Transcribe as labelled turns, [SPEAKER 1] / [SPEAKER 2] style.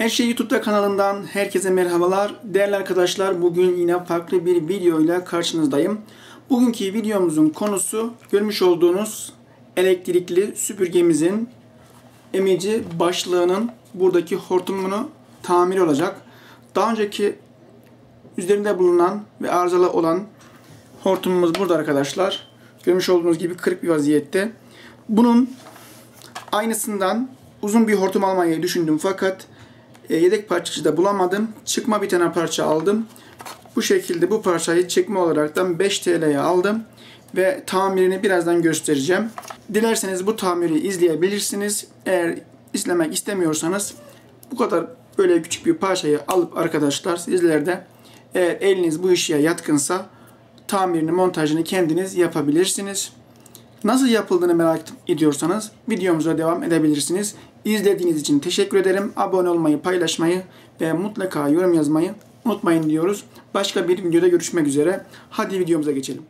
[SPEAKER 1] Her Şey YouTube'da kanalından herkese merhabalar. Değerli arkadaşlar, bugün yine farklı bir video ile karşınızdayım. Bugünkü videomuzun konusu görmüş olduğunuz elektrikli süpürgemizin emici başlığının buradaki hortumunu tamiri olacak. Daha önceki üzerinde bulunan ve arızalı olan hortumumuz burada arkadaşlar. Görmüş olduğunuz gibi kırık bir vaziyette. Bunun aynısından uzun bir hortum almayı düşündüm fakat yedek parçacıda bulamadım. Çıkma bir tane parça aldım. Bu şekilde bu parçayı çekme olaraktan 5 TL'ye aldım. Ve tamirini birazdan göstereceğim. Dilerseniz bu tamiri izleyebilirsiniz. Eğer izlemek istemiyorsanız bu kadar böyle küçük bir parçayı alıp arkadaşlar sizler de eğer eliniz bu işe yatkınsa tamirini, montajını kendiniz yapabilirsiniz. Nasıl yapıldığını merak ediyorsanız videomuza devam edebilirsiniz. İzlediğiniz için teşekkür ederim. Abone olmayı, paylaşmayı ve mutlaka yorum yazmayı unutmayın diyoruz. Başka bir videoda görüşmek üzere. Hadi videomuza geçelim.